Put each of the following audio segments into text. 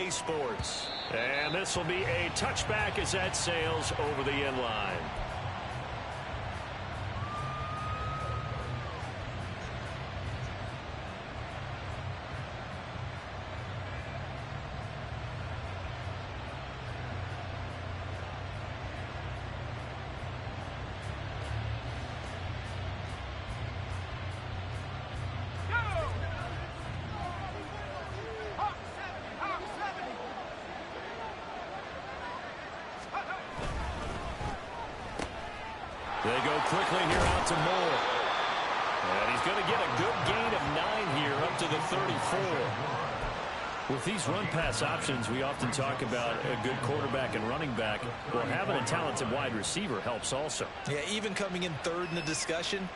EA Sports. And this will be a touchback as that sails over the end line. They go quickly here out to Moore. And he's going to get a good gain of 9 here up to the 34. With these run-pass options, we often talk about a good quarterback and running back. Well, having a talented wide receiver helps also. Yeah, even coming in third in the discussion,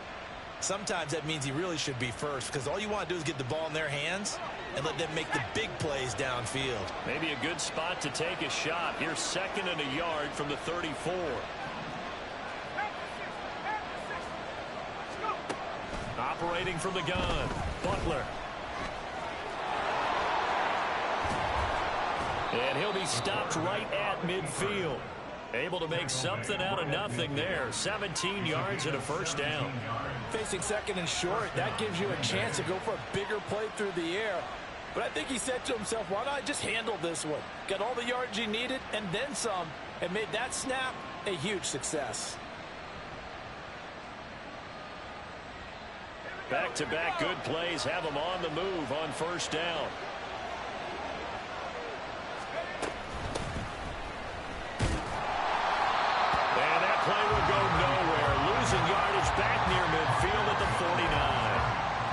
sometimes that means he really should be first, because all you want to do is get the ball in their hands and let them make the big plays downfield. Maybe a good spot to take a shot. Here's 2nd and a yard from the 34. Operating from the gun, Butler. And he'll be stopped right at midfield. Able to make something out of nothing there. 17 yards and a first down. Facing 2nd and short, that gives you a chance to go for a bigger play through the air. But I think he said to himself, why not just handle this one? Got all the yards he needed and then some, and made that snap a huge success. Back-to-back good plays have him on the move on first down. And that play will go nowhere. Losing yardage back near midfield at the 49.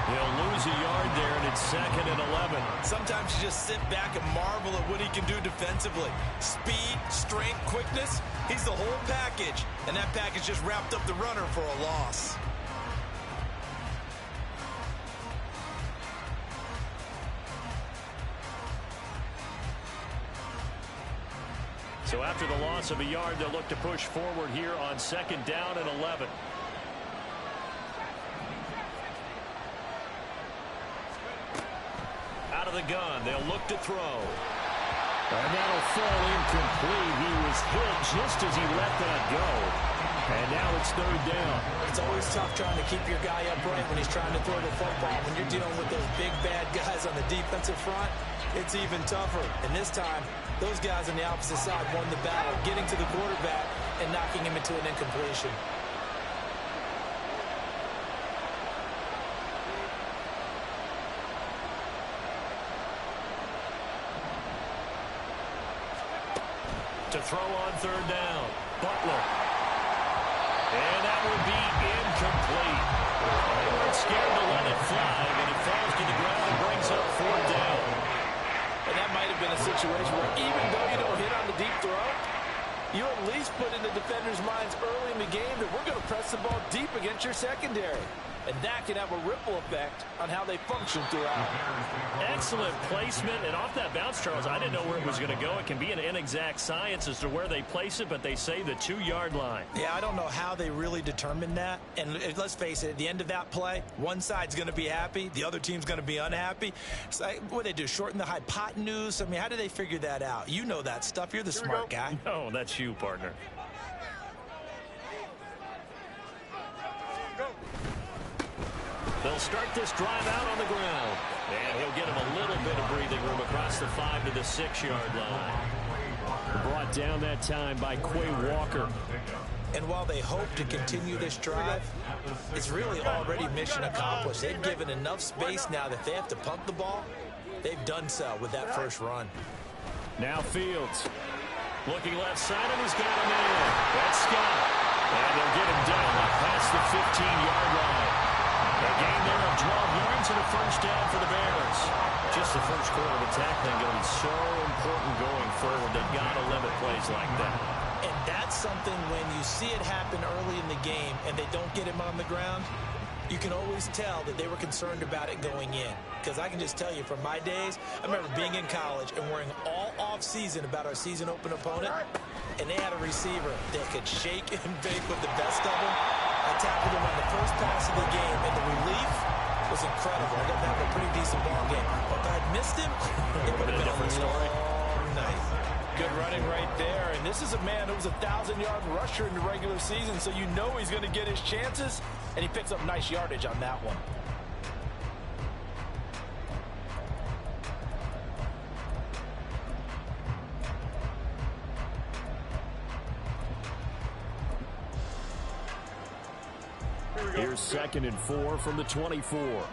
He'll lose a yard there, and it's 2nd and 11. Sometimes you just sit back and marvel at what he can do defensively. Speed, strength, quickness, he's the whole package. And that package just wrapped up the runner for a loss. So after the loss of a yard, they'll look to push forward here on 2nd down and 11. Out of the gun, they'll look to throw. And that'll fall incomplete. He was hit just as he let that go. And now it's 3rd down. It's always tough trying to keep your guy upright when he's trying to throw the football. When you're dealing with those big, bad guys on the defensive front, it's even tougher. And this time, those guys on the opposite side won the battle, getting to the quarterback and knocking him into an incompletion. To throw on 3rd down, Butler. And that will be incomplete. They weren't scared to let it fly, and it falls to the ground and brings up 4th down. And that might have been a situation where even though you don't hit on the deep throw, you at least put in the defenders' minds early in the game that we're going to press the ball deep against your secondary. And that can have a ripple effect on how they function throughout. Excellent placement. And off that bounce, Charles, I didn't know where it was going to go. It can be an inexact science as to where they place it, but they say the 2-yard line. Yeah, I don't know how they really determined that. And let's face it, at the end of that play, one side's going to be happy, the other team's going to be unhappy. It's like, what do they do, shorten the hypotenuse? I mean, how do they figure that out? You know that stuff. You're the smart guy. No, that's you, partner. They'll start this drive out on the ground. And he'll get him a little bit of breathing room across the 5 to the 6-yard line. Brought down that time by Quay Walker. And while they hope to continue this drive, it's really already mission accomplished. They've given enough space now that they have to pump the ball. They've done so with that first run. Now Fields. Looking left side, and he's got him in. That's Scott. And they'll get him down past the 15-yard line. A gain there of 12 yards and a first down for the Bears. Just the first quarter of attack thing going to be so important going forward. They've got to limit plays like that. And that's something when you see it happen early in the game and they don't get him on the ground, you can always tell that they were concerned about it going in. Because I can just tell you from my days, I remember being in college and worrying all off-season about our season open opponent, and they had a receiver that could shake and bake with the best of them. I tackled him on the first pass of the game, and the relief was incredible. I got to have a pretty decent ball game. But if I'd missed him, it would have been a different story. tonight. Good running right there. And this is a man who was a 1,000-yard rusher in the regular season, so you know he's going to get his chances, and he picks up nice yardage on that one. Here's 2nd and 4 from the 24.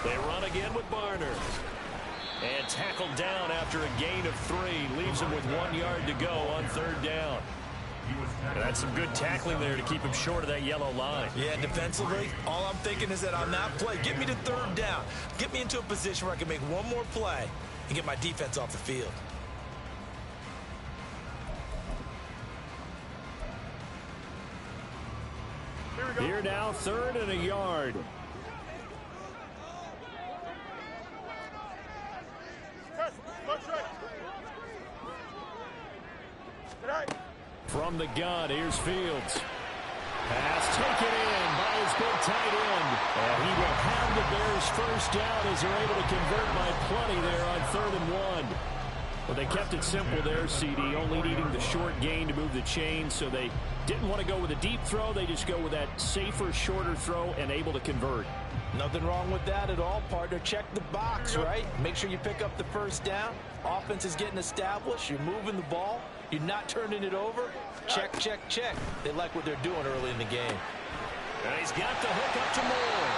They run again with Barner. And tackled down after a gain of 3. Leaves him with 1 yard to go on 3rd down. And that's some good tackling there to keep him short of that yellow line. Yeah, defensively, all I'm thinking is that on that play, get me to 3rd down. Get me into a position where I can make one more play and get my defense off the field. Here now, 3rd and a yard. From the gun, here's Fields. Pass taken in by his big tight end. And he will have the Bears 1st down as they're able to convert by plenty there on 3rd and 1. Well, they kept it simple there, CD, only needing the short gain to move the chain, so they didn't want to go with a deep throw. They just go with that safer, shorter throw and able to convert. Nothing wrong with that at all, partner. Check the box, right? Make sure you pick up the 1st down. Offense is getting established. You're moving the ball. You're not turning it over. Check, check, check. They like what they're doing early in the game. And he's got the hook up to Moore.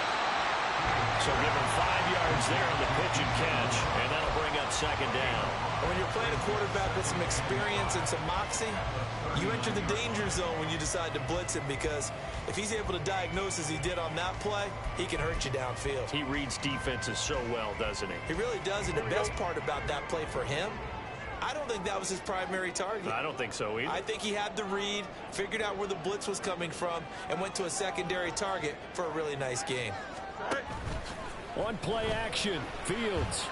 So give him 5 yards there on the pitch and catch, and that'll bring up 2nd down. When you're playing a quarterback with some experience and some moxie, you enter the danger zone when you decide to blitz him, because if he's able to diagnose as he did on that play, he can hurt you downfield. He reads defenses so well, doesn't he? He really does, and the best part about that play for him, I don't think that was his primary target. I don't think so either. I think he had the read, figured out where the blitz was coming from, and went to a secondary target for a really nice game. On play action, Fields.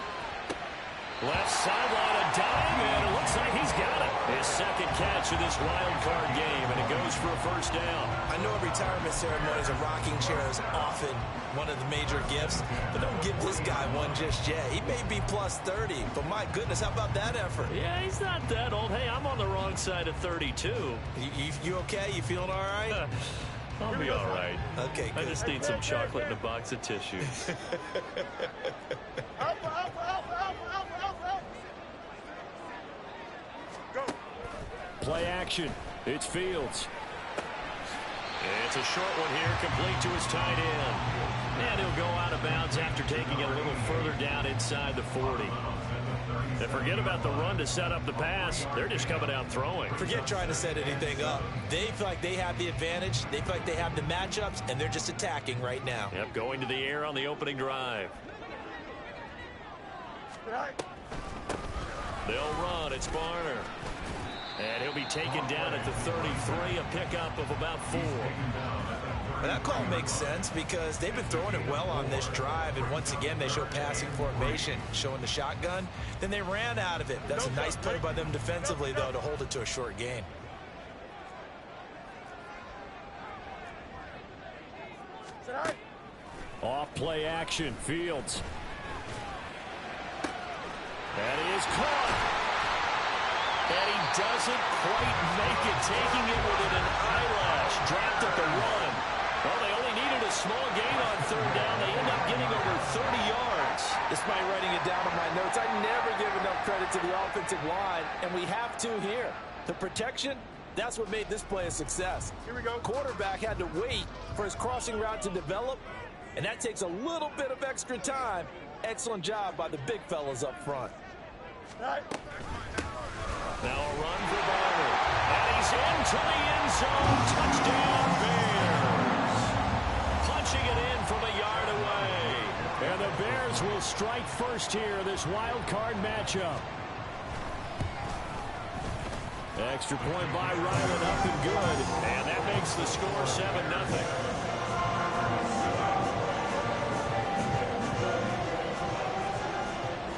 Left sideline, a dive, and it looks like he's got it. His 2nd catch of this wild card game, and it goes for a 1st down. I know retirement ceremonies, a rocking chair is often one of the major gifts, but don't give this guy one just yet. He may be plus 30, but my goodness, how about that effort? Yeah, he's not that old. Hey, I'm on the wrong side of 32. You okay? You feeling all right? I'll be all right. Okay, good. I just need some chocolate and a box of tissues. Play action. It's Fields. It's a short one here, complete to his tight end. And he'll go out of bounds after taking it a little further down inside the 40. And forget about the run to set up the pass. They're just coming out throwing. Forget trying to set anything up. They feel like they have the advantage. They feel like they have the matchups, and they're just attacking right now. Yep, going to the air on the opening drive. They'll run. It's Barner. And he'll be taken down at the 33, a pickup of about 4. And that call makes sense because they've been throwing it well on this drive, and once again they show passing formation, showing the shotgun. Then they ran out of it. That's a nice play by them defensively, though, to hold it to a short gain. Off play action, Fields. And he is caught. And he doesn't quite make it, taking it within an eyelash. Dropped at the run. Well, they only needed a small gain on 3rd down. They end up getting over 30 yards. Despite writing it down in my notes, I never give enough credit to the offensive line, and we have to here. The protection, that's what made this play a success. Here we go. Quarterback had to wait for his crossing route to develop, and that takes a little bit of extra time. Excellent job by the big fellas up front. Now a run for Barner. And he's into the end zone. Touchdown, Bears. Punching it in from a yard away. And the Bears will strike first here in this wild card matchup. Extra point by Ryland, up and good. And that makes the score 7-0.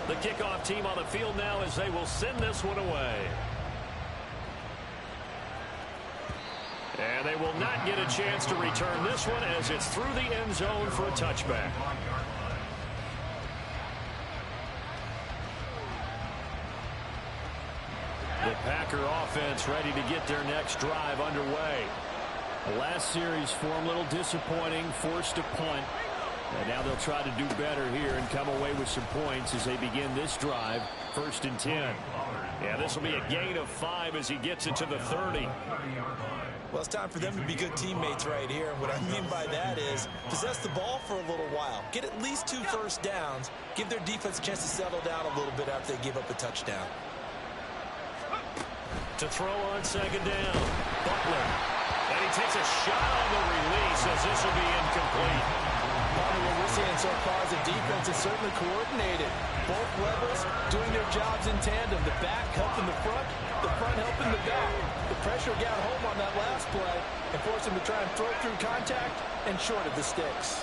The kickoff team on the field now as they will send this one away. And And they will not get a chance to return this one as it's through the end zone for a touchback. The Packer offense ready to get their next drive underway. The last series for them a little disappointing, forced a punt. And now they'll try to do better here and come away with some points as they begin this drive, 1st and 10. Yeah, this will be a gain of 5 as he gets it to the 30. Well, it's time for them to be good teammates right here. And what I mean by that is possess the ball for a little while. Get at least 2 first downs. Give their defense a chance to settle down a little bit after they give up a touchdown. To throw on 2nd down, Butler. And he takes a shot on the release as this will be incomplete. Part of what we're seeing so far is the defense is certainly coordinated. Both levels doing their jobs in tandem. The back helping the front helping the back. The pressure got home on that last play and forced him to try and throw through contact and short of the sticks.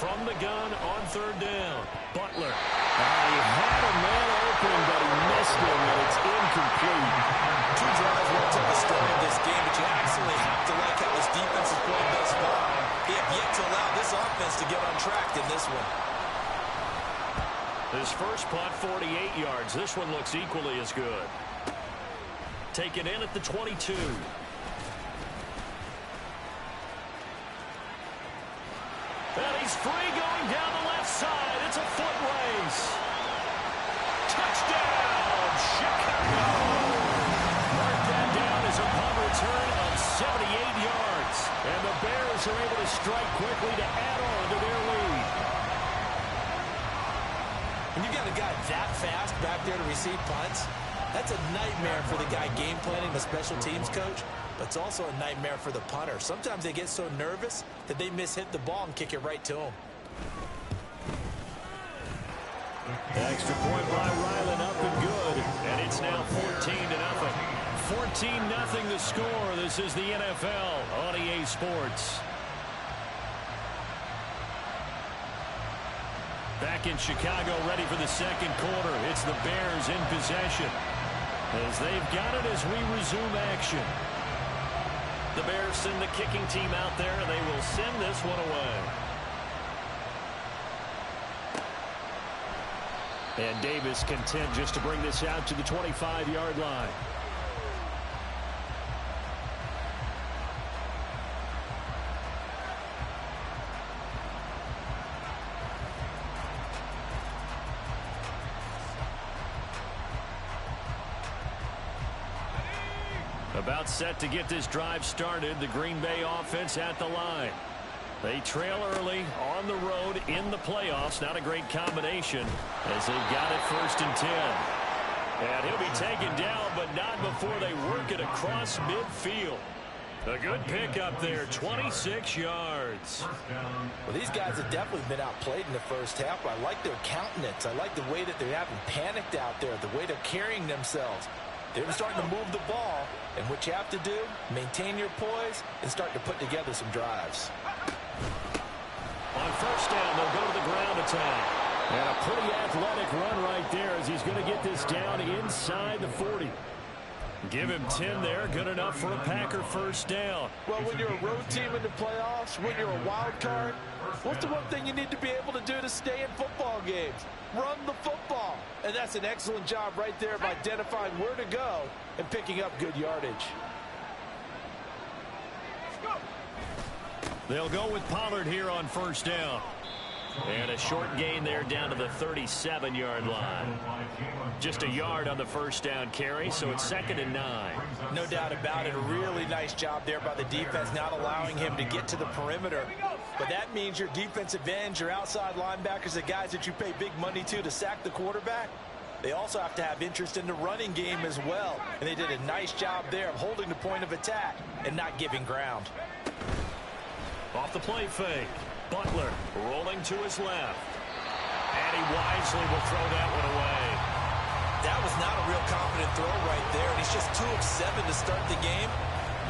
From the gun on 3rd down, Butler. He had a man open, but he missed him, and it's incomplete. 2 drives won't tell the story of this game, but you absolutely have to like how this defense has played thus far. They have yet to allow this offense to get on track in this one. His first punt, 48 yards. This one looks equally as good. Taken in at the 22. And he's free going down the left side. It's a foot race. Touchdown, Chicago. Mark that down as a punt return of 78 yards. And the Bears are able to strike quickly to add on to their lead. When you got a guy that fast back there to receive punts, that's a nightmare for the guy game planning, the special teams coach. But it's also a nightmare for the punter. Sometimes they get so nervous that they mishit the ball and kick it right to him. Extra point by Ryland up and good. And it's now 14-0. 14-0 the score. This is the NFL on EA Sports. Back in Chicago, ready for the 2nd quarter. It's the Bears in possession as they've got it as we resume action. The Bears send the kicking team out there, and they will send this one away. And Davis content just to bring this out to the 25-yard line. About set to get this drive started. The Green Bay offense at the line. They trail early on the road in the playoffs. Not a great combination as they've got it 1st and 10. And he'll be taken down, but not before they work it across midfield. A good pick up there, 26 yards. Well, these guys have definitely been outplayed in the first half. I like their countenance. I like the way that they haven't panicked out there, the way they're carrying themselves. They're starting to move the ball, and what you have to do, maintain your poise and start to put together some drives. On 1st down, they'll go to the ground attack. And a pretty athletic run right there as he's going to get this down inside the 40. Give him 10 there. Good enough for a Packer 1st down. Well, when you're a road team in the playoffs, when you're a wild card, what's the one thing you need to be able to do to stay in football games? Run the football. And that's an excellent job right there of identifying where to go and picking up good yardage. They'll go with Pollard here on 1st down. And a short gain there down to the 37-yard line. Just a yard on the 1st down carry, so it's 2nd and 9. No doubt about it. A really nice job there by the defense, not allowing him to get to the perimeter. But that means your defensive ends, your outside linebackers, the guys that you pay big money to sack the quarterback, they also have to have interest in the running game as well. And they did a nice job there of holding the point of attack and not giving ground. Off the play fake. Butler rolling to his left. And he wisely will throw that one away. That was not a real confident throw right there. And he's just 2 of 7 to start the game.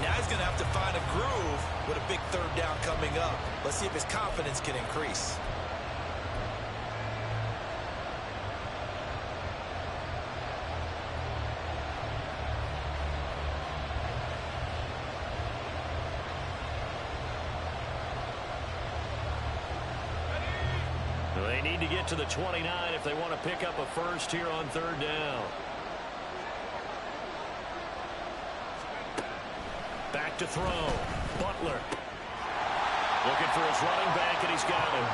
Now he's going to have to find a groove with a big 3rd down coming up. Let's see if his confidence can increase. They need to get to the 29 if they want to pick up a first here on third down. Back to throw. Butler. Looking for his running back, and he's got him.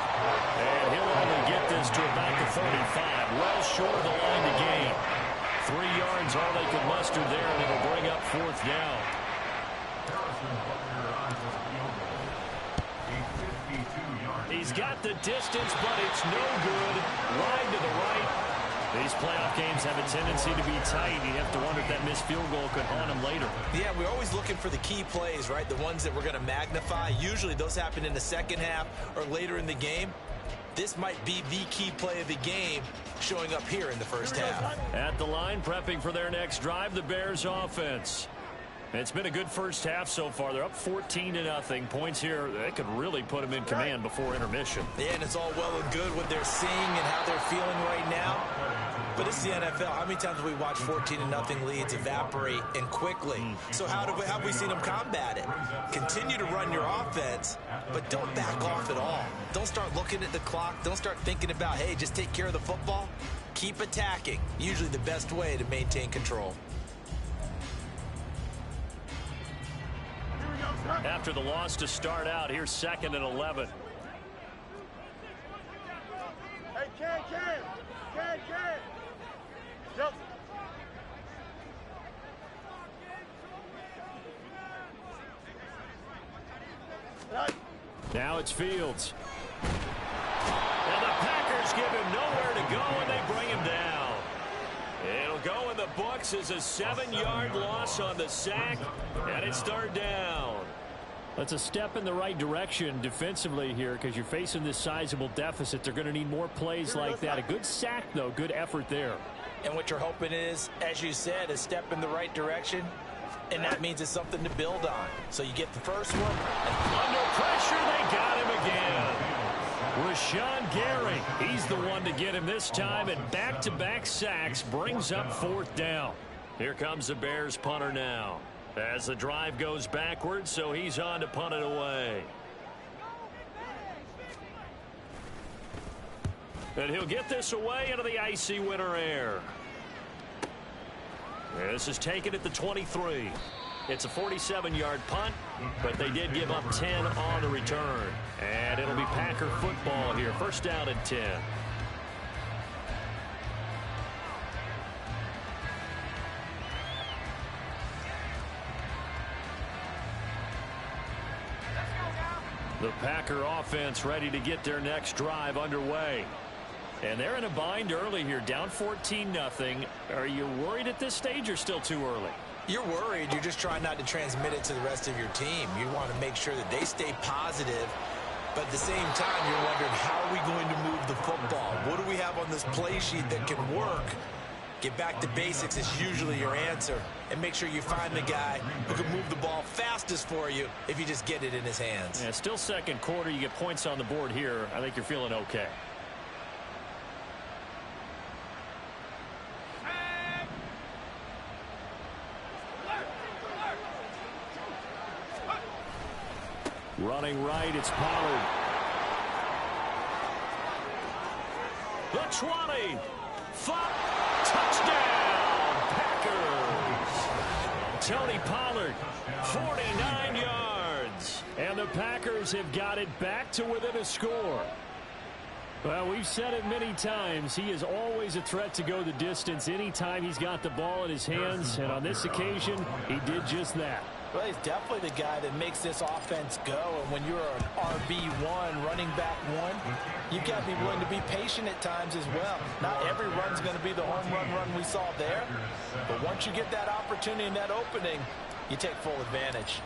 And he'll only get this to about the 35. Well short of the line to gain. 3 yards, all they could muster there, and it'll bring up fourth down. He's got the distance, but it's no good. Wide to the right. These playoff games have a tendency to be tight. You have to wonder if that missed field goal could haunt him later. Yeah, we're always looking for the key plays, right? The ones that we're going to magnify. Usually those happen in the second half or later in the game. This might be the key play of the game showing up here in the first half. At the line, prepping for their next drive, the Bears offense. It's been a good first half so far. They're up 14-0. Points here, they could really put them in command before intermission. Yeah, and it's all well and good what they're seeing and how they're feeling right now. But it's the NFL. How many times have we watched 14-0 leads evaporate and quickly? So how have we seen them combat it? Continue to run your offense, but don't back off at all. Don't start looking at the clock. Don't start thinking about, hey, just take care of the football. Keep attacking. Usually the best way to maintain control. After the loss to start out, here's 2nd and 11. Hey, Ken. Yep. Now it's Fields. And the Packers give him nowhere to go, and they bring him down. It'll go in the books as a 7-yard loss on the sack, and it's third down. That's a step in the right direction defensively here because you're facing this sizable deficit. They're going to need more plays like that. A good sack, though. Good effort there. And what you're hoping is, as you said, a step in the right direction, and that means it's something to build on. So you get the first one. Under pressure, they got him again. Rashawn Gary, he's the one to get him this time, and back-to-back sacks brings up fourth down. Here comes the Bears punter now. As the drive goes backwards, so he's on to punt it away. And he'll get this away into the icy winter air. This is taken at the 23. It's a 47-yard punt, but they did give up 10 on the return. And it'll be Packer football here. First down and 10. The Packer offense ready to get their next drive underway. And they're in a bind early here, down 14-0. Are you worried at this stage or still too early? You're worried. You're just trying not to transmit it to the rest of your team. You want to make sure that they stay positive. But at the same time, you're wondering, how are we going to move the football? What do we have on this play sheet that can work? Get back to basics is usually your answer. And make sure you find the guy who can move the ball fastest for you if you just get it in his hands. Yeah, still second quarter. You get points on the board here. I think you're feeling okay. Running right, it's Pollard. The 20. Touchdown, Packers. Tony Pollard, 49 yards. And the Packers have got it back to within a score. Well, we've said it many times. He is always a threat to go the distance anytime he's got the ball in his hands. And on this occasion, he did just that. Well, he's definitely the guy that makes this offense go. And when you're an RB1, running back one, you've got to be willing to be patient at times as well. Not every run's going to be the home run we saw there. But once you get that opportunity and that opening, you take full advantage.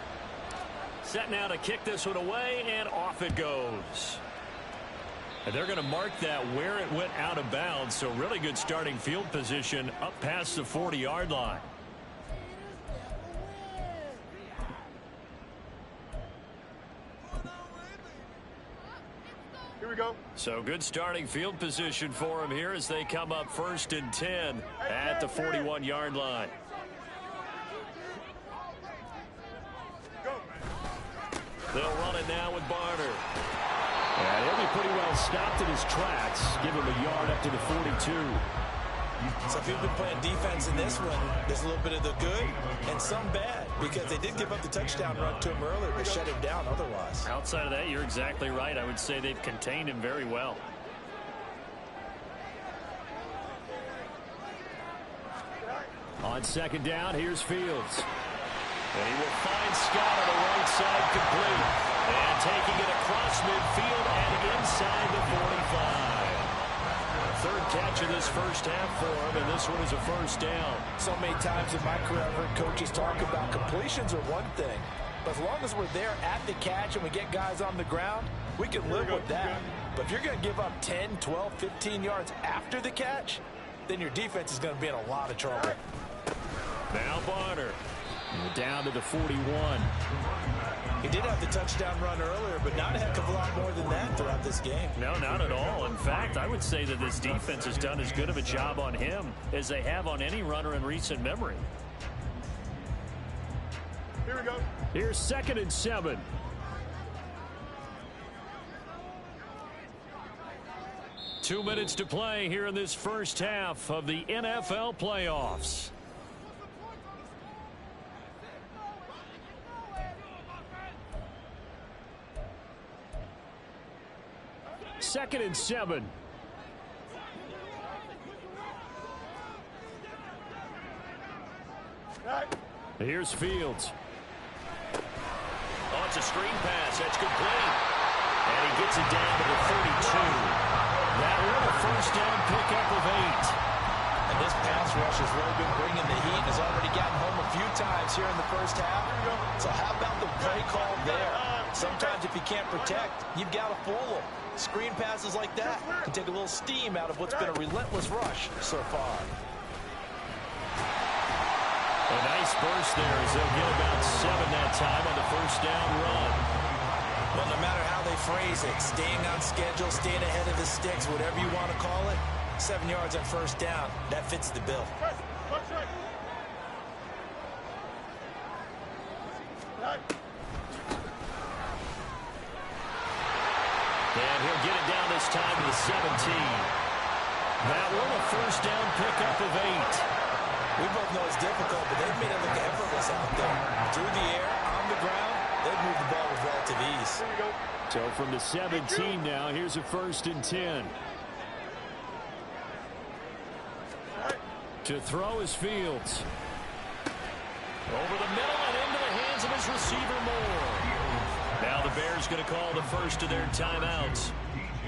Set now to kick this one away, and off it goes. And they're going to mark that where it went out of bounds. So really good starting field position up past the 40-yard line. Here we go. So good starting field position for him here as they come up 1st and 10 at the 41-yard line. Go. They'll run it now with Barner. And he'll be pretty well stopped in his tracks. Give him a yard up to the 42. So if you've been playing defense in this one, there's a little bit of the good and some bad, because they did give up the touchdown run to him earlier, but shut him down otherwise. Outside of that, you're exactly right. I would say they've contained him very well. On second down, here's Fields. And he will find Scott on the right side, complete. And taking it across midfield and inside the 45. Third catch of this first half for him, and this one is a first down. So many times in my career, I've heard coaches talk about completions are one thing, but as long as we're there at the catch and we get guys on the ground, we can live with that. But if you're going to give up 10, 12, 15 yards after the catch, then your defense is going to be in a lot of trouble. Now Barner. Down to the 41. He did have the touchdown run earlier, but not a heck of a lot more than that throughout this game. No, not at all. In fact, I would say that this defense has done as good of a job on him as they have on any runner in recent memory. Here we go. Here's 2nd and 7. Two minutes to play here in this first half of the NFL playoffs. Second and 7. Here's Fields. Oh, it's a screen pass. That's complete. And he gets it down to the 32. That one a first down pickup of 8. And this pass rush has really been bringing the heat. Has already gotten home a few times here in the first half. So how about the play call there? Sometimes if you can't protect, you've got to fool them. Screen passes like that can take a little steam out of what's been a relentless rush so far. A nice burst there as they'll get about 7 that time on the first down run. Well, no matter how they phrase it, staying on schedule, staying ahead of the sticks, whatever you want to call it, 7 yards on first down, that fits the bill. And he'll get it down this time to the 17. That one a first down pickup of 8. We both know it's difficult, but they've made it look effortless out there. Through the air, on the ground, they've moved the ball with relative ease. So from the 17 now, here's a 1st and 10. To throw is Fields. Over the middle and into the hands of his receiver Moore. Now the Bears going to call the first of their timeouts,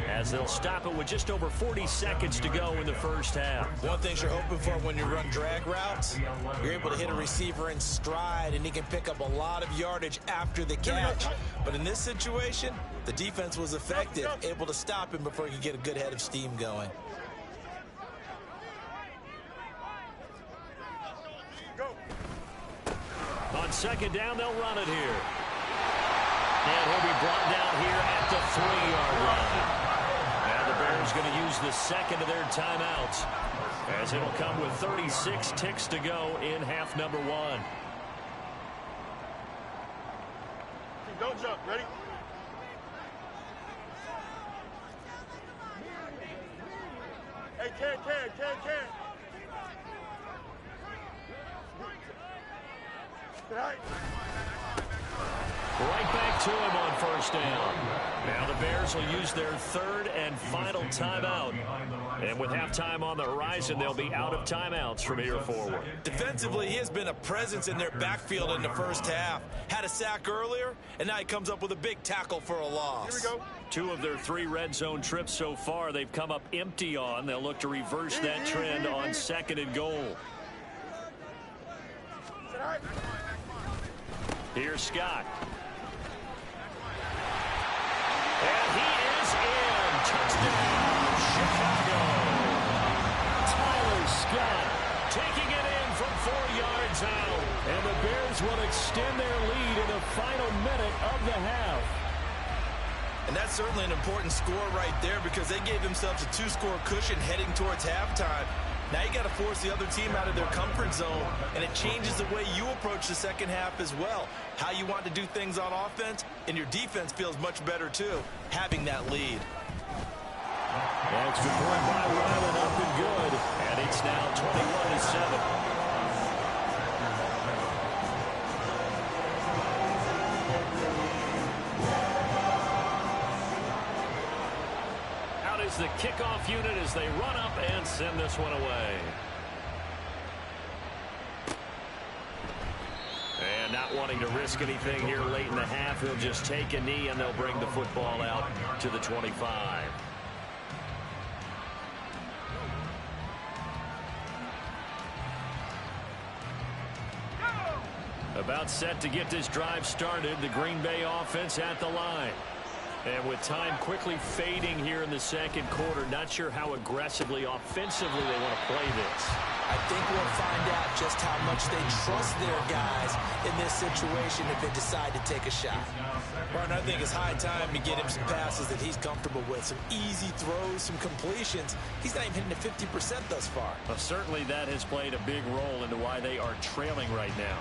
as they'll stop it with just over 40 seconds to go in the first half. One thing you're hoping for when you run drag routes, you're able to hit a receiver in stride, and he can pick up a lot of yardage after the catch. But in this situation, the defense was effective, able to stop him before he could get a good head of steam going. On second down, they'll run it here. And he'll be brought down here at the 3-yard line. And the Bears going to use the second of their timeouts, as it'll come with 36 ticks to go in half number 1. Don't jump. Ready? Hey, Ken. Right back to him on first down. Now the Bears will use their 3rd and final timeout. And with halftime on the horizon, they'll be out of timeouts from here forward. Defensively, he has been a presence in their backfield in the first half. Had a sack earlier, and now he comes up with a big tackle for a loss. Here we go. 2 of their 3 red zone trips so far, they've come up empty on. They'll look to reverse that trend on 2nd and goal. Here's Scott. And he is in. Touchdown, Chicago. Tyler Scott taking it in from 4 yards out. And the Bears will extend their lead in the final minute of the half. And that's certainly an important score right there, because they gave themselves a 2-score cushion heading towards halftime. Now you got to force the other team out of their comfort zone, and it changes the way you approach the second half as well. How you want to do things on offense, and your defense feels much better too, having that lead. Extra point by Ryland, up and good, and it's now 21-7. Out is the kickoff unit as they run up and send this one away. And not wanting to risk anything here late in the half, he'll just take a knee and they'll bring the football out to the 25. About set to get this drive started, the Green Bay offense at the line. And with time quickly fading here in the second quarter, not sure how aggressively, offensively they want to play this. I think we'll find out just how much they trust their guys in this situation if they decide to take a shot. Martin, I think it's high time to get him some passes that he's comfortable with. Some easy throws, some completions. He's not even hitting the 50% thus far. Well, certainly that has played a big role into why they are trailing right now.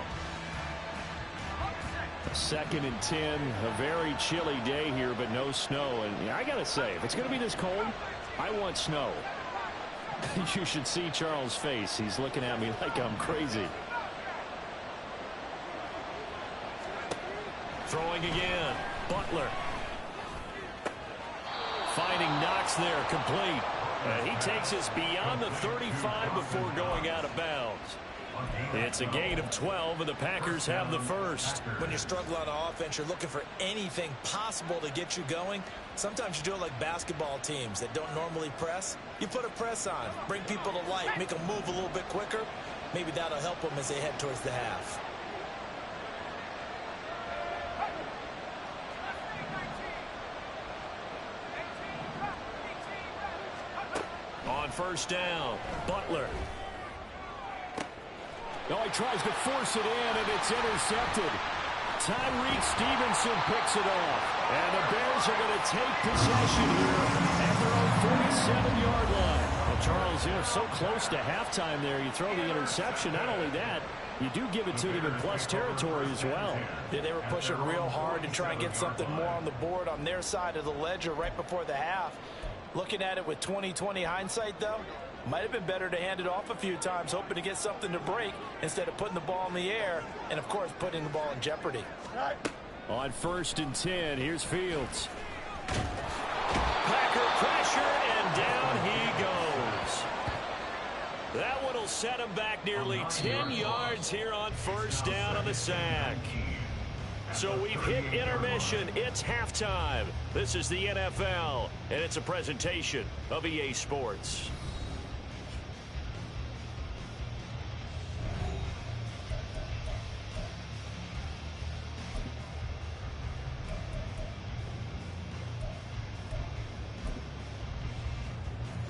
2nd and 10, a very chilly day here, but no snow. And I got to say, if it's going to be this cold, I want snow. You should see Charles' face. He's looking at me like I'm crazy. Throwing again. Butler. Finding Knox there, complete. And he takes us beyond the 35 before going out of bounds. It's a gain of 12, and the Packers have the first. When you're struggling on offense, you're looking for anything possible to get you going. Sometimes you do it like basketball teams that don't normally press. You put a press on, bring people to life, make them move a little bit quicker. Maybe that'll help them as they head towards the half. On first down, Butler. No, he tries to force it in, and it's intercepted. Tyreek Stevenson picks it off. And the Bears are going to take possession here at their own 47-yard line. Well, Charles, you're so close to halftime there. You throw the interception. Not only that, you do give it to them in plus territory as well. Yeah, they were pushing real hard to try and get something more on the board on their side of the ledger right before the half. Looking at it with 20/20 hindsight, though, might have been better to hand it off a few times, hoping to get something to break instead of putting the ball in the air and, of course, putting the ball in jeopardy. On 1st and 10, here's Fields. Packer pressure, and down he goes. That one will set him back nearly 10 yards here on first down on the sack. So we've hit intermission. It's halftime. This is the NFL, and it's a presentation of EA Sports.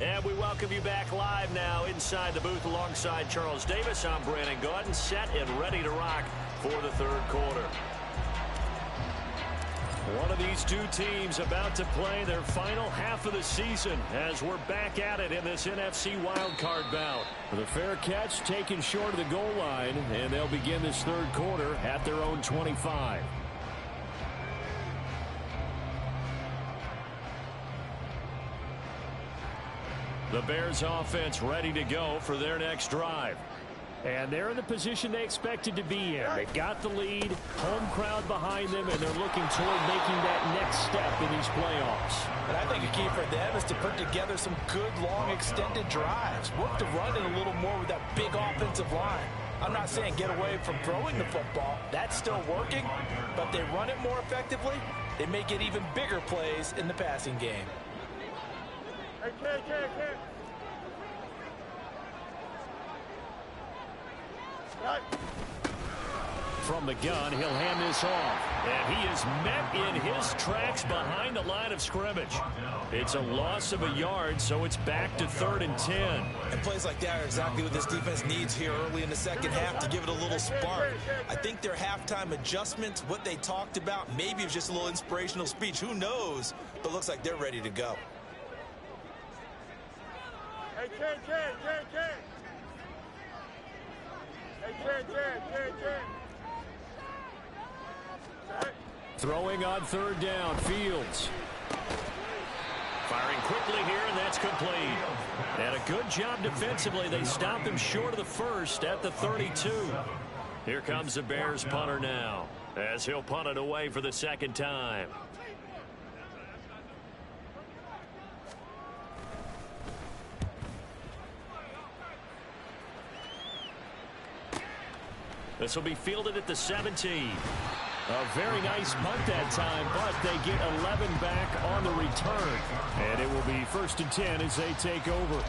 And we welcome you back live now inside the booth alongside Charles Davis. I'm Brandon Gaudin, set and ready to rock for the third quarter. One of these two teams about to play their final half of the season as we're back at it in this NFC wildcard bout. With a fair catch taken short of the goal line, and they'll begin this third quarter at their own 25. The Bears offense ready to go for their next drive. And they're in the position they expected to be in. They've got the lead, home crowd behind them, and they're looking toward making that next step in these playoffs. And I think a key for them is to put together some good, long, extended drives. Work to run it a little more with that big offensive line. I'm not saying get away from throwing the football. That's still working. But they run it more effectively, they may get even bigger plays in the passing game. Hey, kid. Right. From the gun, he'll hand this off. And he is met in his tracks behind the line of scrimmage. It's a loss of a yard, so it's back to 3rd and 10. And plays like that are exactly what this defense needs here early in the second half to give it a little spark. I think their halftime adjustments, what they talked about, maybe it was just a little inspirational speech. Who knows? But looks like they're ready to go. Hey, Ken. Hey, Ken. Throwing on third down, Fields. Firing quickly here, and that's complete. And a good job defensively. They stopped him short of the first at the 32. Here comes the Bears punter now, as he'll punt it away for the second time. This will be fielded at the 17. A very nice punt that time, but they get 11 back on the return. And it will be 1st and 10 as they take over.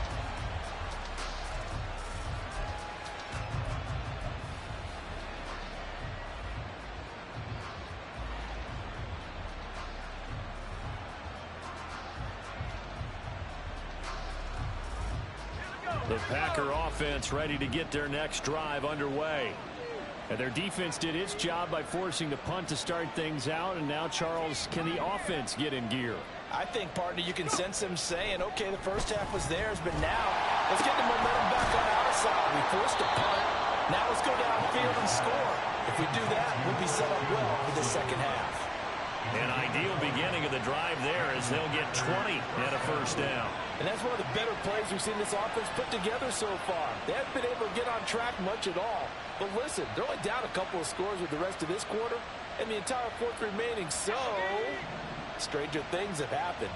The Packer offense ready to get their next drive underway. And their defense did its job by forcing the punt to start things out. And now, Charles, can the offense get in gear? I think, partner, you can sense them saying, okay, the first half was theirs, but now let's get the momentum back on our side. We forced a punt. Now let's go downfield and score. If we do that, we'll be set up well for the second half. An ideal beginning of the drive there as they'll get 20 and a first down. And that's one of the better plays we've seen this offense put together so far. They haven't been able to get on track much at all. But listen, they're only down a couple of scores with the rest of this quarter and the entire fourth remaining, so stranger things have happened.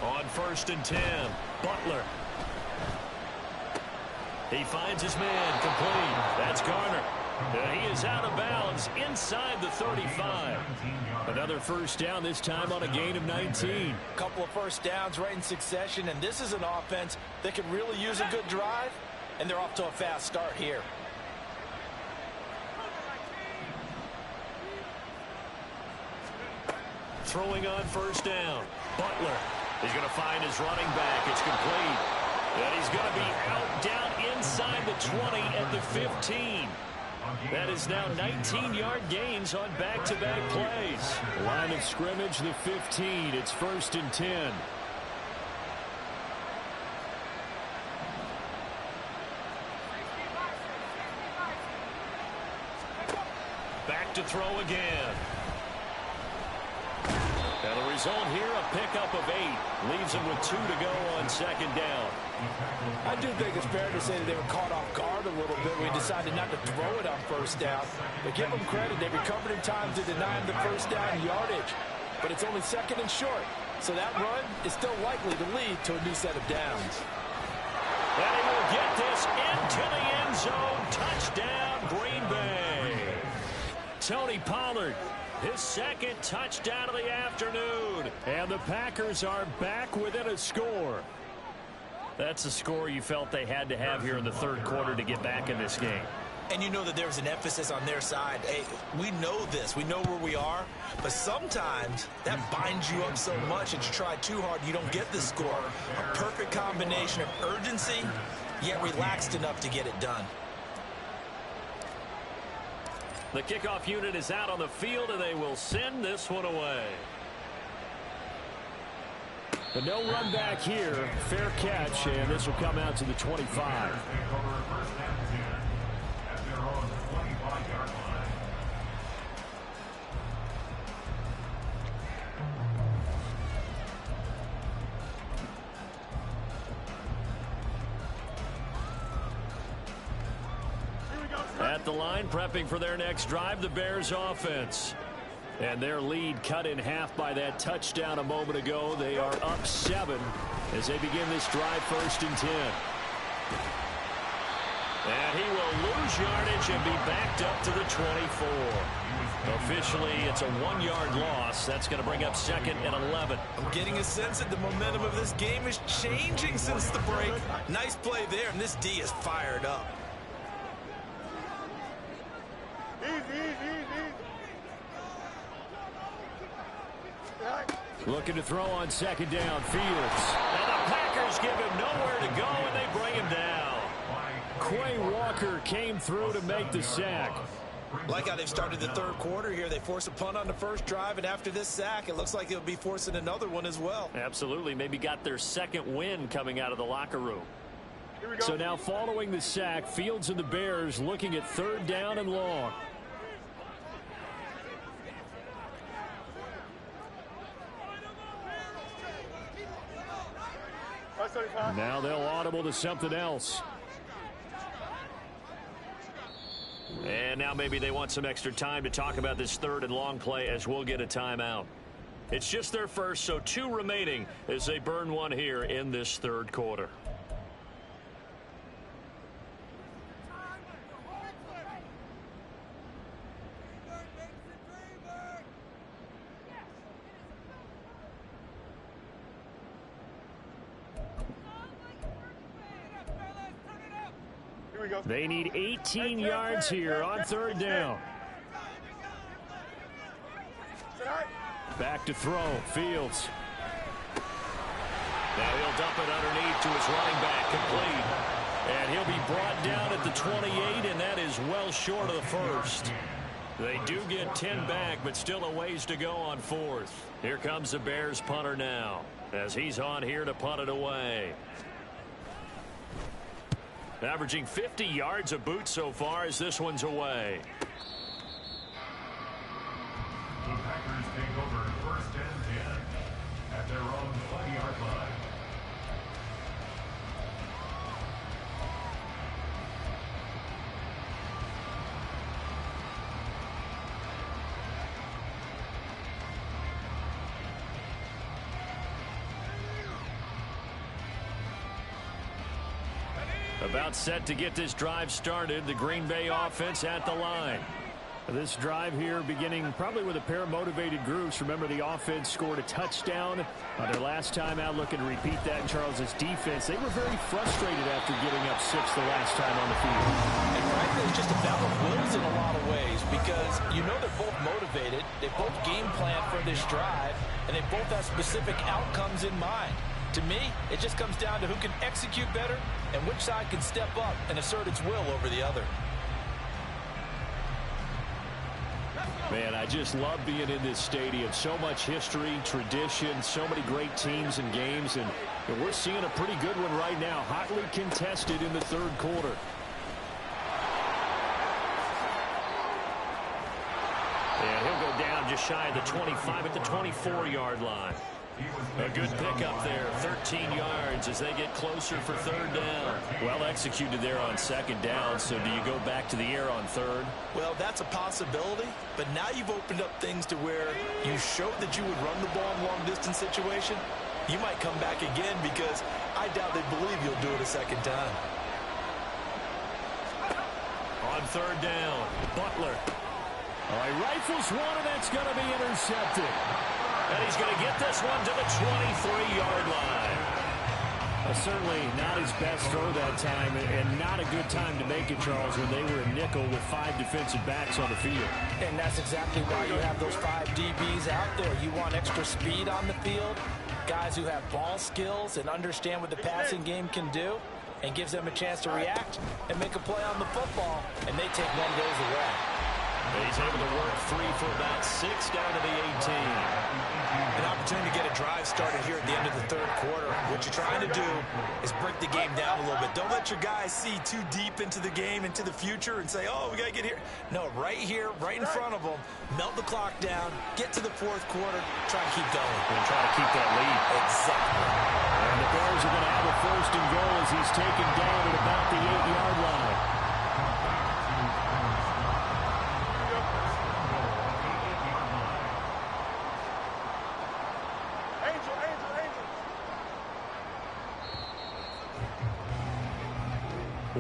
On 1st and 10, Butler. He finds his man complete. That's Garner. He is out of bounds inside the 35. Another first down, this time on a gain of 19. A couple of first downs right in succession, and this is an offense that can really use a good drive, and they're off to a fast start here. Throwing on first down, Butler. He's going to find his running back. It's complete. And he's going to be out down inside the 20 at the 15. That is now 19-yard gains on back-to-back plays. Line of scrimmage, the 15. It's 1st and 10. Back to throw again. And the result here, a pickup of 8. Leaves him with 2 to go on second down. I do think it's fair to say that they were caught off guard a little bit. We decided not to throw it on first down. But give them credit. They recovered in time to deny him the first down yardage. But it's only 2nd and short. So that run is still likely to lead to a new set of downs. And he will get this into the end zone. Touchdown, Green Bay. Tony Pollard, his 2nd touchdown of the afternoon. And the Packers are back within a score. That's a score you felt they had to have here in the third quarter to get back in this game. And you know that there's an emphasis on their side. Hey, we know this. We know where we are. But sometimes that binds you up so much that you try too hard, you don't get the score. A perfect combination of urgency, yet relaxed enough to get it done. The kickoff unit is out on the field, and they will send this one away. But no run back here. Fair catch, and this will come out to the 25. At the line, prepping for their next drive, the Bears offense. And their lead cut in half by that touchdown a moment ago. They are up 7 as they begin this drive 1st and 10. And he will lose yardage and be backed up to the 24. Officially, it's a 1-yard loss. That's going to bring up 2nd and 11. I'm getting a sense that the momentum of this game is changing since the break. Nice play there, and this D is fired up. Looking to throw on 2nd down, Fields. And the Packers give him nowhere to go, and they bring him down. Quay Walker came through to make the sack. Like how they've started the third quarter here. They force a punt on the first drive, and after this sack, it looks like they'll be forcing another one as well. Absolutely. Maybe got their second win coming out of the locker room. So now following the sack, Fields and the Bears looking at third down and long. Now they'll audible to something else. And now maybe they want some extra time to talk about this third and long play as we'll get a timeout. It's just their first, so 2 remaining as they burn one here in this third quarter. They need 18 yards here on third down. Back to throw. Fields. Now he'll dump it underneath to his running back, complete. And he'll be brought down at the 28, and that is well short of the first. They do get 10 back, but still a ways to go on fourth. Here comes the Bears punter now, as he's on here to punt it away. Averaging 50 yards a boot so far as this one's away. The Packers take over first and 10 at their own 20-yard line. About set to get this drive started. The Green Bay offense at the line. This drive here beginning probably with a pair of motivated groups. Remember, the offense scored a touchdown on their last time out. Looking to repeat that in Charles's defense. They were very frustrated after giving up 6 the last time on the field. And frankly, it's just a battle of wills in a lot of ways because you know they're both motivated. They both game plan for this drive, and they both have specific outcomes in mind. To me, it just comes down to who can execute better and which side can step up and assert its will over the other. Man, I just love being in this stadium. So much history, tradition, so many great teams and games, and we're seeing a pretty good one right now. Hotly contested in the third quarter. And he'll go down just shy of the 25 at the 24-yard line. A good pickup there, 13 yards as they get closer for third down. Well executed there on second down, so do you go back to the air on third? Well, that's a possibility, but now you've opened up things to where you showed that you would run the ball in long-distance situation. You might come back again because I doubt they believe you'll do it a second time. On third down, Butler. All right, rifles one, and that's going to be intercepted. And he's going to get this one to the 23-yard line. Certainly not his best throw that time, and not a good time to make it, Charles, when they were a nickel with 5 defensive backs on the field. And that's exactly why you have those 5 DBs out there. You want extra speed on the field, guys who have ball skills and understand what the passing game can do, and gives them a chance to react and make a play on the football, and they take one of those away. He's able to work 3 for about 6 down to the 18. An opportunity to get a drive started here at the end of the third quarter. What you're trying to do is break the game down a little bit. Don't let your guys see too deep into the game, into the future, and say, oh, we got to get here. No, right here, right in front of them, melt the clock down, get to the fourth quarter, try to keep going. And try to keep that lead. Exactly. And the Bears are going to have a first and goal as he's taken down at about the 8-yard line.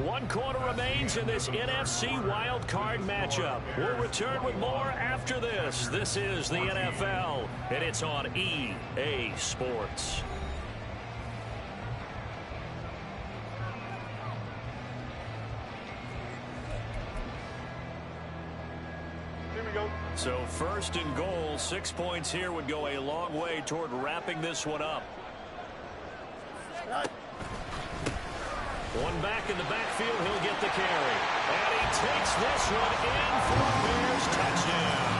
One quarter remains in this NFC wildcard matchup. We'll return with more after this. This is the NFL, and it's on EA Sports. Here we go. So first and goal, 6 points here would go a long way toward wrapping this one up. One back in the backfield. He'll get the carry. And he takes this one in for a Bears touchdown.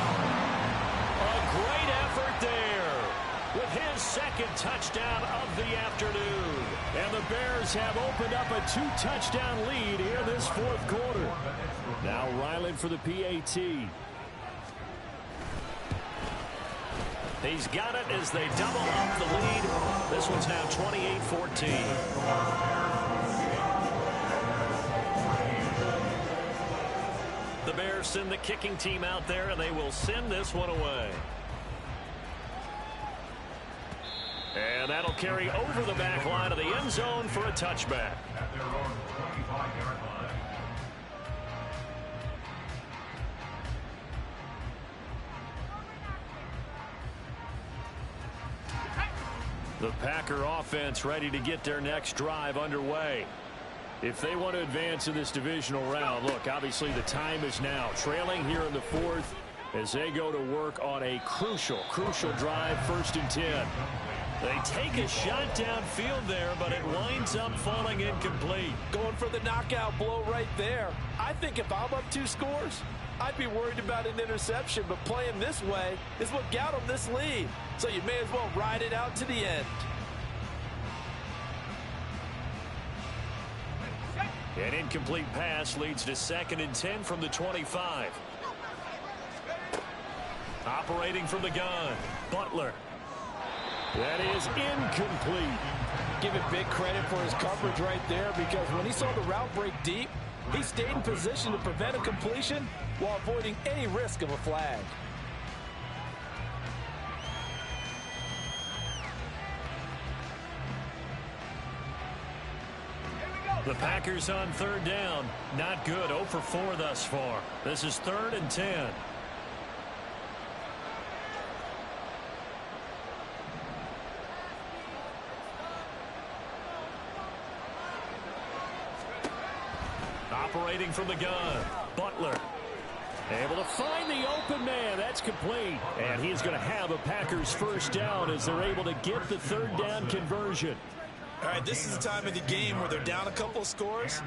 A great effort there with his second touchdown of the afternoon. And the Bears have opened up a 2-touchdown lead here this fourth quarter. Now Ryland for the PAT. He's got it as they double up the lead. This one's now 28-14. The Bears send the kicking team out there, and they will send this one away. And that'll carry over the back line of the end zone for a touchback. At their own 25-yard line. The Packer offense ready to get their next drive underway. If they want to advance in this divisional round, look, obviously the time is now. Trailing here in the fourth as they go to work on a crucial drive, 1st and 10. They take a shot downfield there, but it winds up falling incomplete. Going for the knockout blow right there. I think if I'm up 2 scores, I'd be worried about an interception, but playing this way is what got them this lead. So you may as well ride it out to the end. An incomplete pass leads to 2nd and 10 from the 25. Operating from the gun, Butler. That is incomplete. Give him big credit for his coverage right there, because when he saw the route break deep, he stayed in position to prevent a completion while avoiding any risk of a flag. The Packers on 3rd down. Not good. 0 for 4 thus far. This is 3rd and 10. Operating from the gun, Butler. Able to find the open man. That's complete. And he's going to have a Packers 1st down as they're able to get the 3rd down conversion. All right, this is the time of the game where they're down a couple scores,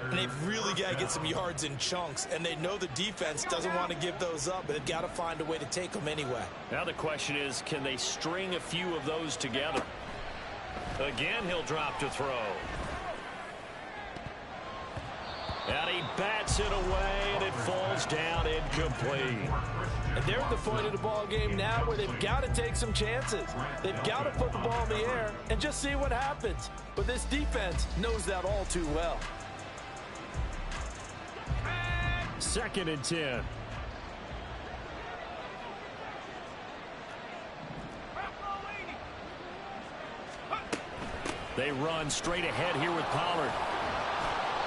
and they've really got to get some yards in chunks, and they know the defense doesn't want to give those up, but they've got to find a way to take them anyway. Now the question is, can they string a few of those together? Again, he'll drop to throw. And he bats it away, and it falls down incomplete. And they're at the point of the ball game now where they've got to take some chances. They've got to put the ball in the air and just see what happens. But this defense knows that all too well. 2nd and 10. They run straight ahead here with Pollard.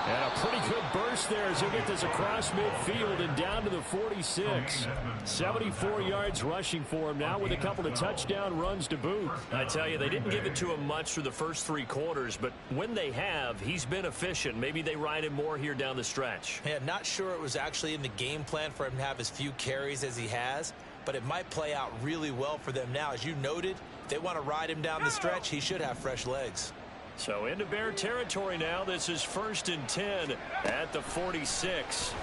And a pretty good burst there as he'll get this across midfield and down to the 46. 74 yards rushing for him now with a couple of touchdown runs to boot. I tell you, they didn't give it to him much through the first 3 quarters, but when they have, he's been efficient. Maybe they ride him more here down the stretch. Yeah, not sure it was actually in the game plan for him to have as few carries as he has, but it might play out really well for them now. As you noted, if they want to ride him down the stretch, he should have fresh legs. So into Bear territory now. This is 1st and 10 at the 46.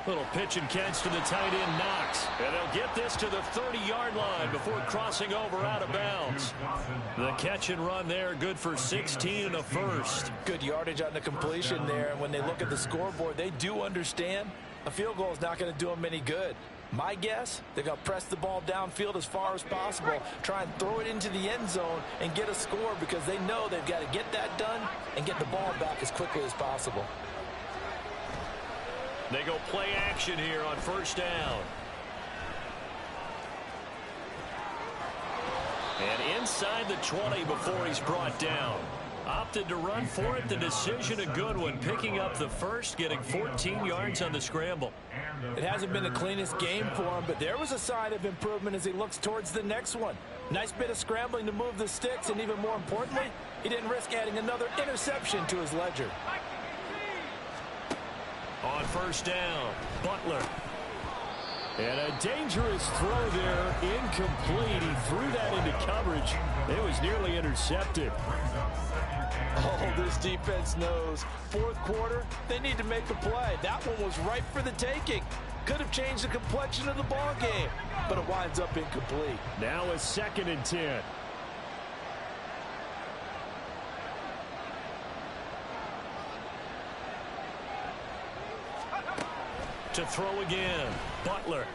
Little pitch and catch to the tight end, Knox. And they'll get this to the 30-yard line before crossing over out of bounds. The catch and run there, good for 16 and a first. Good yardage on the completion there. And when they look at the scoreboard, they do understand a field goal is not going to do them any good. My guess, they're going to press the ball downfield as far as possible, try and throw it into the end zone and get a score, because they know they've got to get that done and get the ball back as quickly as possible. They go play action here on 1st down. And inside the 20 before he's brought down. Opted to run for it. The decision a good one. Picking up the first, getting 14 yards on the scramble. It hasn't been the cleanest game for him, but there was a sign of improvement as he looks towards the next one. Nice bit of scrambling to move the sticks, and even more importantly, he didn't risk adding another interception to his ledger. On 1st down, Butler. And a dangerous throw there, incomplete. He threw that into coverage. It was nearly intercepted. Oh, this defense knows. Fourth quarter, they need to make a play. That one was ripe for the taking. Could have changed the complexion of the ball game, but it winds up incomplete. Now a 2nd and 10. To throw again, Butler.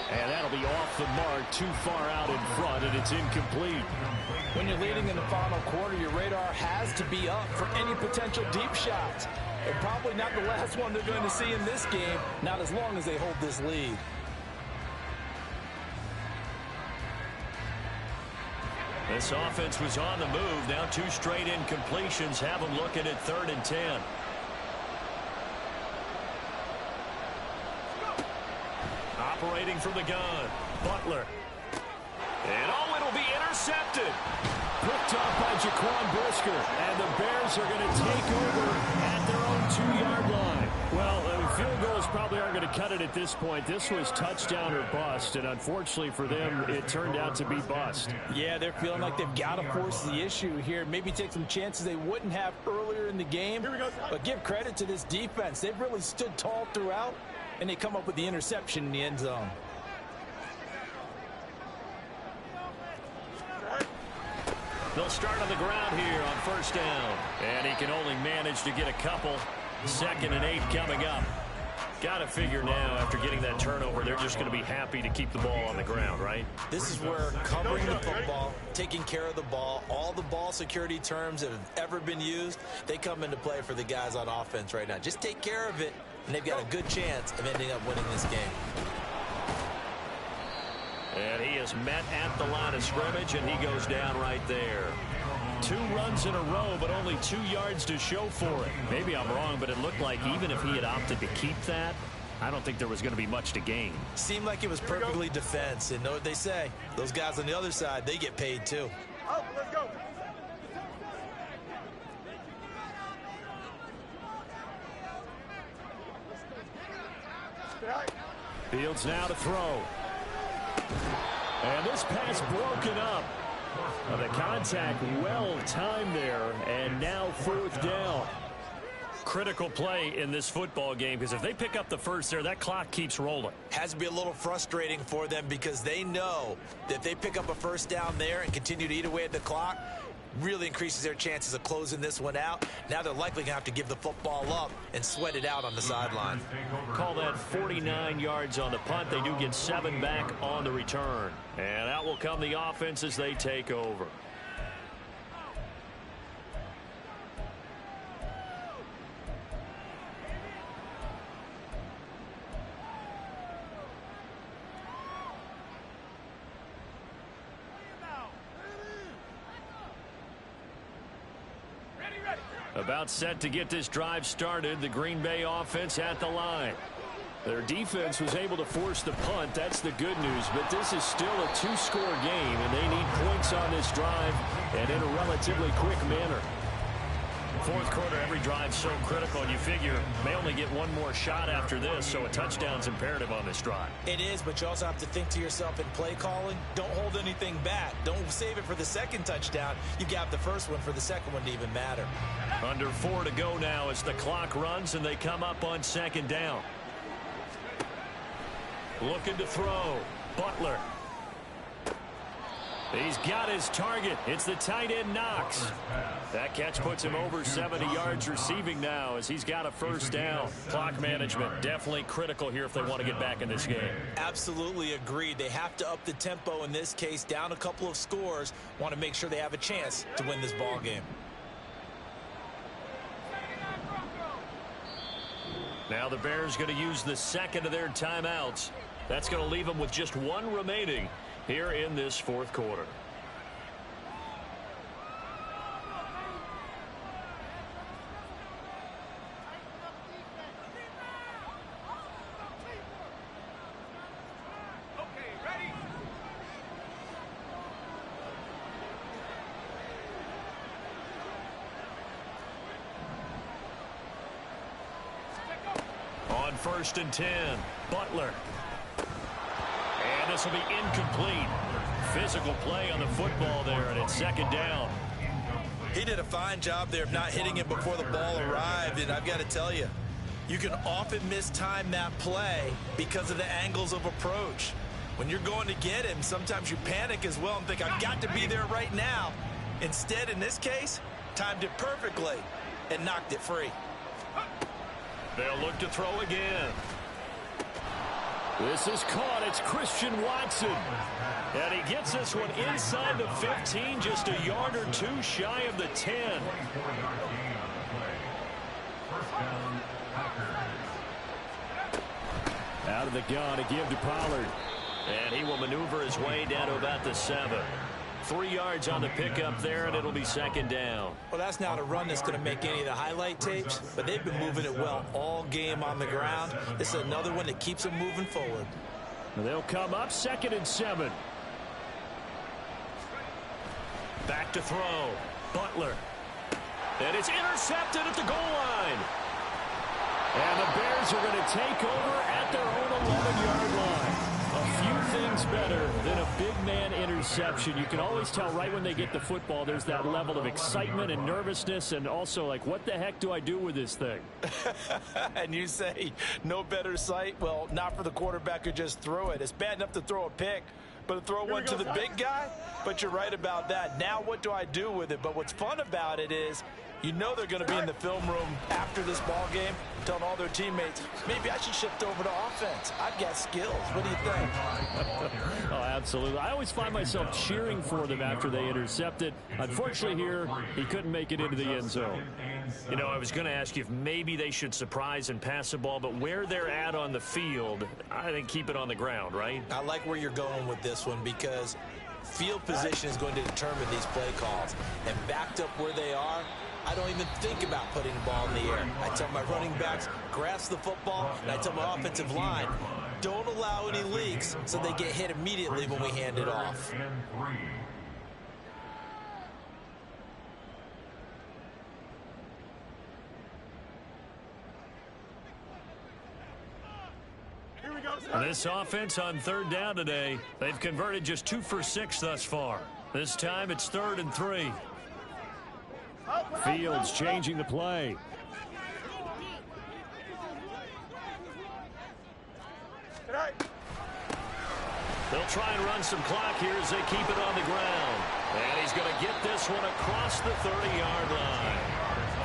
And that'll be off the mark, too far out in front, and it's incomplete. When you're leading in the final quarter, your radar has to be up for any potential deep shots. And probably not the last one they're going to see in this game, not as long as they hold this lead. This offense was on the move. Now 2 straight incompletions have them looking at 3rd and 10. Operating from the gun, Butler. And it'll be intercepted. Picked off by Jaquan Brisker. And the Bears are going to take over at their own 2-yard line. Well, field goals probably aren't going to cut it at this point. This was touchdown or bust, and unfortunately for them, it turned out to be bust. Yeah, they're feeling like they've got to force the issue here. Maybe take some chances they wouldn't have earlier in the game. But give credit to this defense. They've really stood tall throughout, and they come up with the interception in the end zone. They'll start on the ground here on 1st down. And he can only manage to get a couple. 2nd and 8 coming up. Got to figure now, after getting that turnover, they're just going to be happy to keep the ball on the ground, right? This is where covering the football, taking care of the ball, all the ball security terms that have ever been used, they come into play for the guys on offense right now. Just take care of it, and they've got a good chance of ending up winning this game. And he is met at the line of scrimmage, and he goes down right there. 2 runs in a row, but only 2 yards to show for it. Maybe I'm wrong, but it looked like even if he had opted to keep that, I don't think there was going to be much to gain. Seemed like it was perfectly defense, and know what they say. Those guys on the other side, they get paid too. Oh, let's go. Fields now to throw. And this pass broken up. The contact well timed there, and now 4th down. Critical play in this football game, because if they pick up the first there, that clock keeps rolling. Has to be a little frustrating for them because they know that if they pick up a 1st down there and continue to eat away at the clock, really increases their chances of closing this one out. Now they're likely going to have to give the football up and sweat it out on the sideline. Call that 49 yards on the punt. They do get 7 back on the return. And out will come the offense as they take over. About set to get this drive started. The Green Bay offense at the line. Their defense was able to force the punt. That's the good news. But this is still a 2-score game, and they need points on this drive and in a relatively quick manner. 4th quarter, every drive so critical, and you figure may only get 1 more shot after this, so a touchdown's imperative on this drive. It is, but you also have to think to yourself in play calling, don't hold anything back. Don't save it for the 2nd touchdown. You got the 1st one for the 2nd one to even matter. Under 4 to go now as the clock runs, and they come up on 2nd down. Looking to throw. Butler. He's got his target. It's the tight end Knox. That catch puts him over 70 yards receiving now as he's got a 1st down. Clock management definitely critical here if they want to get back in this game. Absolutely agreed. They have to up the tempo in this case, down a couple of scores. Want to make sure they have a chance to win this ball game. Now the Bears going to use the 2nd of their timeouts. That's going to leave them with just 1 remaining here in this 4th quarter. On 1st and 10, Butler. And this will be incomplete. Physical play on the football there, and it's 2nd down. He did a fine job there of not hitting him before the ball arrived, and I've got to tell you, you can often mistime that play because of the angles of approach. When you're going to get him, sometimes you panic as well and think, I've got to be there right now. Instead, in this case, timed it perfectly and knocked it free. They'll look to throw again. This is caught. It's Christian Watson. And he gets this one inside the 15, just a yard or two shy of the 10. Out of the gun to give to Pollard. And he will maneuver his way down to about the 7. 3 yards on the pickup there, and it'll be second down. Well, that's not a run that's going to make any of the highlight tapes, but they've been moving it well all game on the ground. This is another one that keeps them moving forward. They'll come up 2nd and 7. Back to throw. Butler. And it's intercepted at the goal line. And the Bears are going to take over at their own 11-yard line. A few things better than a big man interception. You can always tell right when they get the football, there's that level of excitement and nervousness, and also like, what the heck do I do with this thing? And you say no better sight? Well, not for the quarterback who just threw it. It's bad enough to throw a pick, but to throw one to the big guy? But you're right about that. Now what do I do with it? But what's fun about it is, you know they're going to be in the film room after this ball game telling all their teammates, maybe I should shift over to offense. I've got skills. What do you think? Oh, absolutely. I always find myself cheering for them after they intercept it. Unfortunately here, he couldn't make it into the end zone. You know, I was going to ask you if maybe they should surprise and pass the ball, but where they're at on the field, I think keep it on the ground, right? I like where you're going with this one because field position is going to determine these play calls. And backed up where they are, I don't even think about putting the ball in the air. I tell my running backs, grasp the football, and I tell my offensive line, don't allow any leaks so they get hit immediately when we hand it off. This offense on 3rd down today, they've converted just 2 for 6 thus far. This time it's 3rd and 3. Fields changing the play. They'll try and run some clock here as they keep it on the ground. And he's going to get this one across the 30-yard line.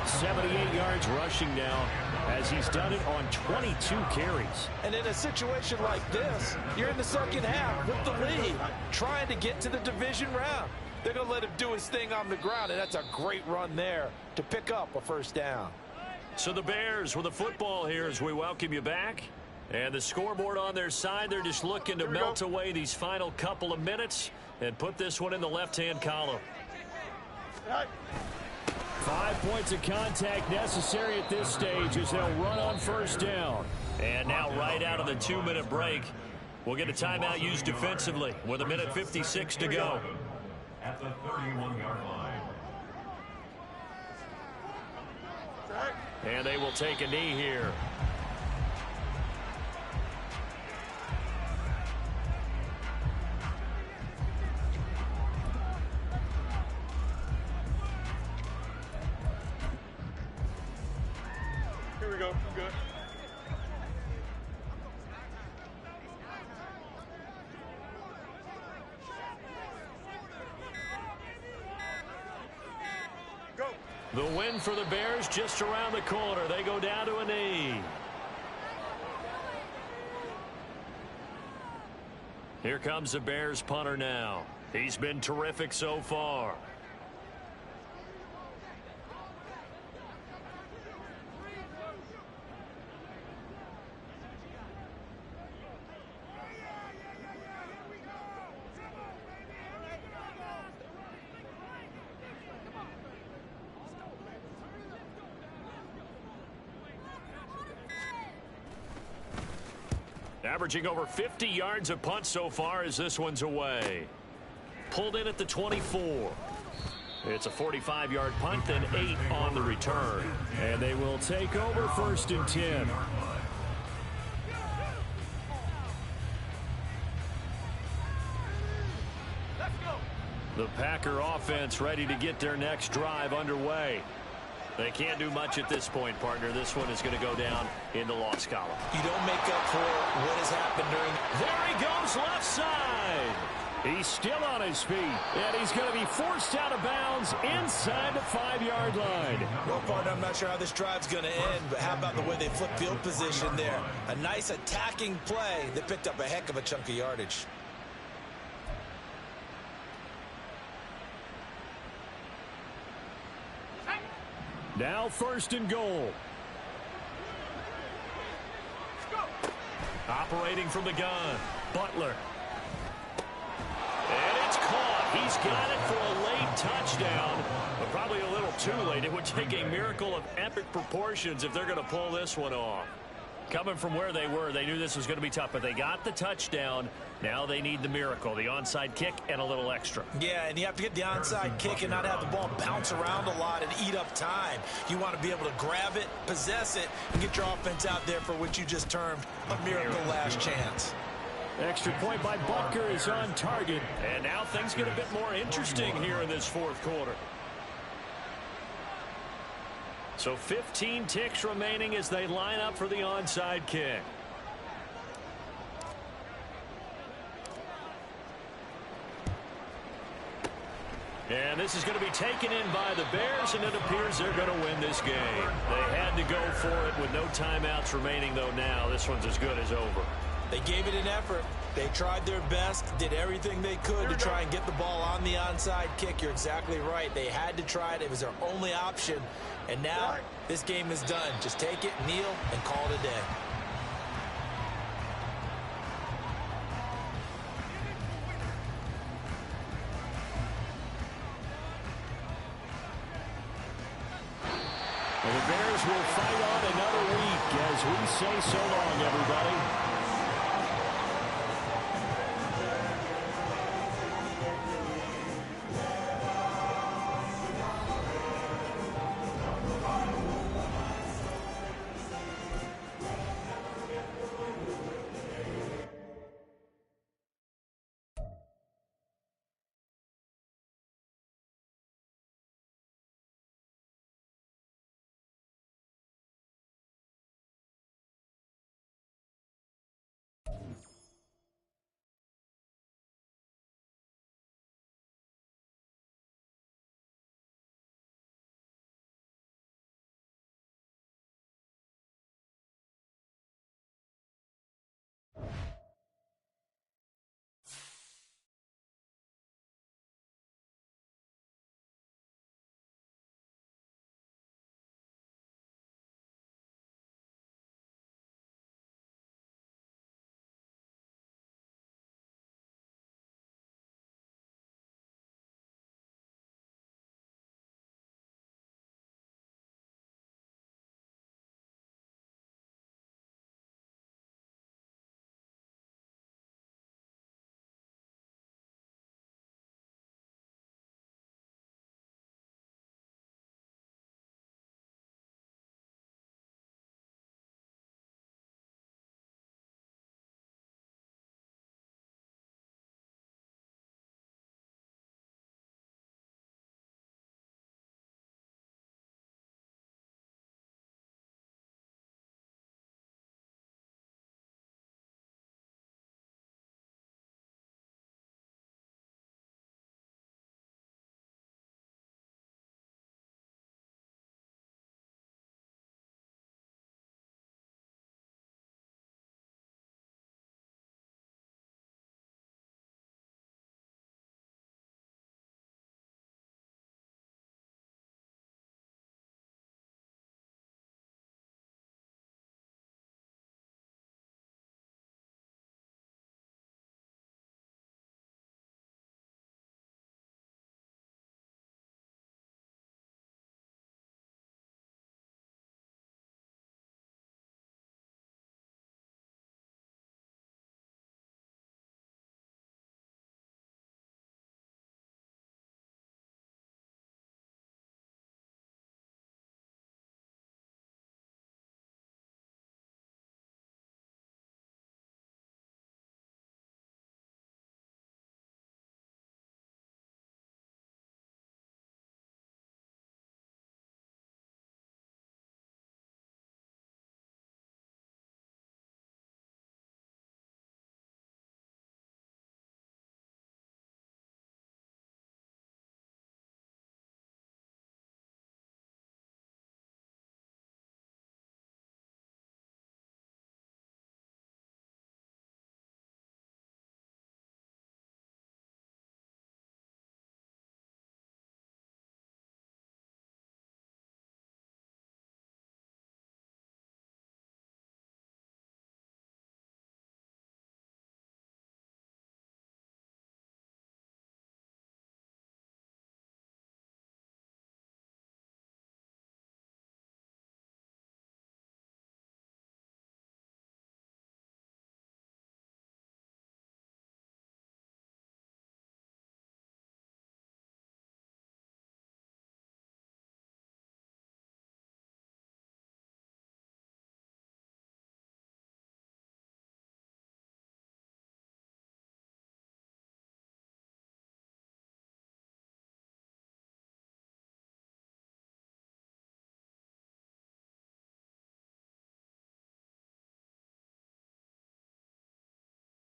78 yards rushing now as he's done it on 22 carries. And in a situation like this, you're in the second half with the lead, trying to get to the division round. They're going to let him do his thing on the ground, and that's a great run there to pick up a first down. So the Bears with the football here as we welcome you back. And the scoreboard on their side, they're just looking to melt away these final couple of minutes and put this one in the left-hand column. 5 points of contact necessary at this stage as they'll run on first down. And now right out of the 2-minute break, we'll get a timeout used defensively with 1:56 to go. At the 31-yard line. And they will take a knee here. Here we go. Good. The win for the Bears just around the corner. They go down to a knee. Here comes the Bears punter now. He's been terrific so far. Averaging over 50 yards a punt so far as this one's away. Pulled in at the 24. It's a 45-yard punt, then 8 on the return. And they will take over 1st and 10. The Packer offense ready to get their next drive underway. They can't do much at this point, partner. This one is going to go down in the loss column. You don't make up for what has happened during... There he goes, left side. He's still on his feet, and he's going to be forced out of bounds inside the 5-yard line. Well, partner, I'm not sure how this drive's going to end, but how about the way they flip field position there? A nice attacking play that picked up a heck of a chunk of yardage. Now 1st and goal. Operating from the gun, Butler. And it's caught. He's got it for a late touchdown, but probably a little too late. It would take a miracle of epic proportions if they're going to pull this one off. Coming from where they were, they knew this was going to be tough, but they got the touchdown. Now they need the miracle, the onside kick and a little extra. Yeah, and you have to get the onside kick and not have the ball bounce around a lot and eat up time. You want to be able to grab it, possess it, and get your offense out there for what you just termed a miracle last chance. Extra point by Butker is on target. And now things get a bit more interesting here in this 4th quarter. So 15 ticks remaining as they line up for the onside kick. And this is going to be taken in by the Bears, and it appears they're going to win this game. They had to go for it with no timeouts remaining, though now this one's as good as over. They gave it an effort. They tried their best, did everything they could to try and get the ball on the onside kick. You're exactly right. They had to try it. It was their only option. And now this game is done. Just take it, kneel, and call it a day. Well, the Bears will fight on another week as we say so long, everybody.